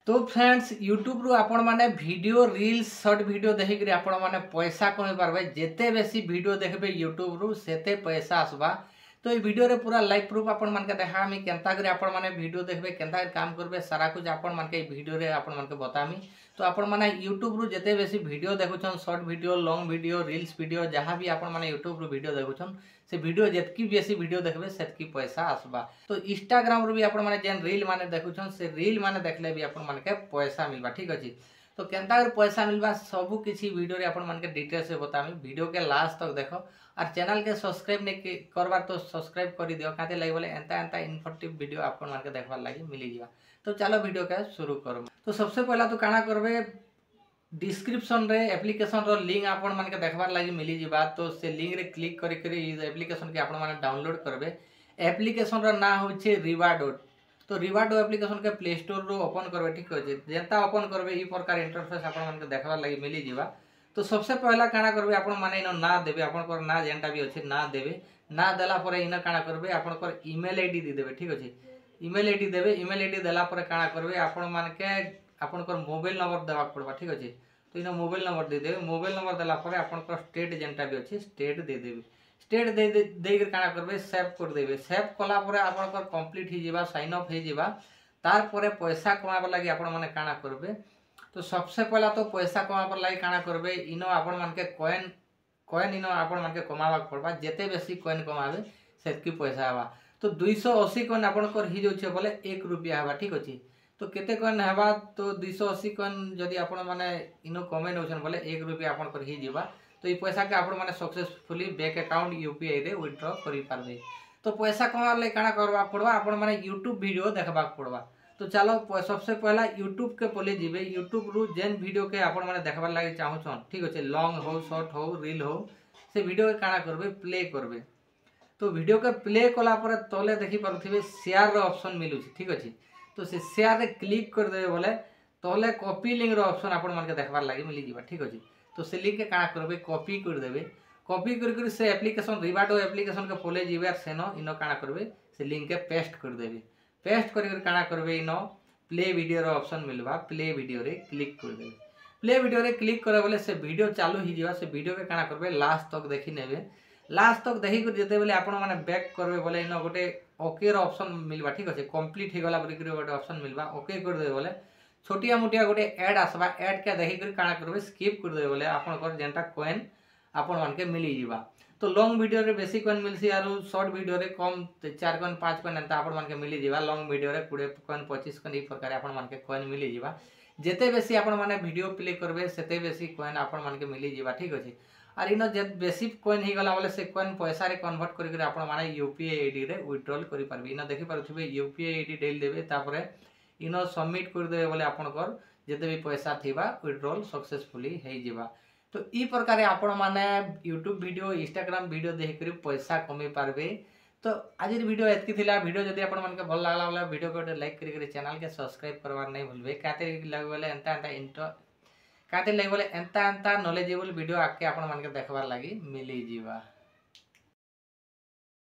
तो friends YouTube रु आपण माने वीडियो रील्स शॉर्ट वीडियो देखि करी आपण माने पैसा कमे पारबे। जेते बेसी वीडियो देखबे यूट्यूब रु सेते पैसा आसबा। तो ये वीडियो रे पूरा लाइव प्रूफ आपण मानके देखामी केनता करी आपण माने वीडियो देखबे केनता काम करबे सारा कुछ आपण मानके वीडियो रे आपण मानके बतामी। तो आपण माने यूट्यूब रु जेते बेसी वीडियो देखुछन short video long video reels video जहां भी आपण माने यूट्यूब रु वीडियो देखुछन से वीडियो जेतकी बेसी वीडियो देखबे सेतकी पैसा आसबा। तो इंस्टाग्राम रु भी आपण माने जेन रील माने देखुछन से रील माने देखले भी आपण मानके पैसा मिलबा। ठीक अछि। तो केनता कर पैसा मिलबा सब किसी वीडियो रे आपण मानके डिटेल से बतामी। वीडियो के लास्ट तक देखो और चैनल के सब्सक्राइब ने करबार तो सब्सक्राइब कर दियो काते लागि बोले एंता एंता इन्फॉर्मेटिव वीडियो आपण मानके देखबार लागि मिली जिवा। तो चलो वीडियो के शुरू करू। तो सबसे पहला तो काना करबे डिस्क्रिप्शन रे एप्लीकेशन रो लिंक आपण मानके देखबार लागि मिली जिवा। तो से लिंक रे क्लिक करी करी एप्लीकेशन के आपण माने डाउनलोड करबे। एप्लीकेशन रो नाम होचे रिवार्डो। तो रिवार्डो एप्लीकेशन के प्ले स्टोर रो ओपन करबे। ठीक अछि। जेंता ओपन करबे ई प्रकार इंटरफेस आपण मानके देखबार लागि मिली जिवा। तो सबसे पहला काना करबे आपण माने इनो ना देबे आपण कर ना जेंटा भी अछि ना देबे। ना देला परे इनो काना करबे आपण कर ईमेल आईडी दे देबे। ठीक अछि। ईमेल आईडी देबे। ईमेल आईडी देला परे काना करबे आपण मानके आपण कर मोबाइल नंबर देबा पड़बा। ठीक अछि। तो इनो मोबाइल नंबर दे देबे। मोबाइल नंबर देला परे आपण कर स्टेट जेंटा भी अछि स्टेट दे देबे। स्टेट दे कर काना करबे सेव कर देबे। सेव कला परे आपण कर कंप्लीट ही जिबा साइन अप हे जिबा। तार परे पैसा कमाबा लागि आपण माने काना करबे। तो सबसे पहला तो पैसा कमाबर लागि काना करबे इनो आपण मानके कॉइन इनो आपण मानके कमाबा पड़बा। जेते बेसी कॉइन कमाबे सेतकी पैसा आबा। तो 280 कॉइन आपण कर ही जोचे बोले 1 रुपया आबा। ठीक अछि। तो केते कॉइन हेबा तो 280 कॉइन जदी आपण माने इनो कमे नउछन बोले 1 रुपया आपण कर ही जिबा। तो ई पैसा के आपण माने सक्सेसफुली बैंक अकाउंट यूपीआई रे विथड्रॉ करि पारबे। तो पैसा कमार लागि काना करबा पड़बा आपण माने यूट्यूब वीडियो देखबा पड़बा। तो चलो सबसे पहला यूट्यूब के पले जीवे। यूट्यूब रु जेन वीडियो के आपण माने देखबार लागि चाहूछन ठीक अछि लॉन्ग हो शॉर्ट हो रील हो से वीडियो के काना करबे प्ले करबे। तो वीडियो के प्ले कला परे तले देखि पारुथिबे शेयर रो ऑप्शन मिलु छी। ठीक अछि। तो से शेयर रे क्लिक कर देबे बोले तले कॉपी लिंक रो ऑप्शन आपण मानके देखबार लागि मिली जिबा। ठीक अछि। तो से लिंक के काना करबे कॉपी कर देबे। कॉपी कर से एप्लीकेशन रिवार्डो एप्लीकेशन के पले जीवे सेनो इनो काना करबे से लिंक के पेस्ट कर देबे। पेस्ट कर काना करबे इनो प्ले वीडियो रो ऑप्शन मिलबा। प्ले वीडियो रे क्लिक कर देबे। प्ले वीडियो रे क्लिक करे बोले से वीडियो चालू ही जिवा। से वीडियो के काना करबे लास्ट तक देखि नेबे। लास्ट तक देखि कर जेते बेले आपण माने बैक करबे बोले इनो गोटे ओके रो ऑप्शन मिलबा। ठीक अछि। कंप्लीट हे गला बरी गोटे ऑप्शन मिलबा। ओके कर देबे बोले छोटिया मोटिया गोटे ऐड आसबा। ऐड के देखि कर काना करबे स्किप कर देबे बोले आपण कर जेंटा कॉइन आपण मानके मिली जिवा। तो लॉन्ग वीडियो रे बेसी कॉइन मिलसी आरो शॉर्ट वीडियो रे कम 4 कॉइन 5 कॉइन एंता आपण मानके मिली जिवा। लॉन्ग वीडियो रे 20 कॉइन 25 कॉइन ई प्रकार आपण मानके कॉइन मिली जिवा। जेते बेसी आपण माने वीडियो प्ले करबे सेते बेसी कॉइन आपण मानके मिली जिवा। ठीक अछि। आर इनो जे बेसी कॉइन ही गला बोले से कॉइन पैसा रे कन्वर्ट करि आपण माने यूपीआई आईडी रे विथड्रॉल करि पारबे। इनो देखि पारुथिबे यूपीआई आईडी डेल देबे तापरे इनो सबमिट कर देबे बोले आपण कर जेते भी पैसा थिबा विथड्रॉल सक्सेसफुली हे जिवा। तो ई प्रकार आपण माने यूट्यूब वीडियो इंस्टाग्राम वीडियो देख कर पैसा कमे पारबे। तो आज वीडियो एतकी थिला। वीडियो जदी आपण मानके भल लागला बोले वीडियो को लाइक करी चैनल के सब्सक्राइब करवार नहीं भूलबे। काते लागबे बोले एंता एंता इंट्रो काते लागबे बोले एंता एंता नॉलेजेबल वीडियो आके आपण मानके देखबार लागि मिली जिवा।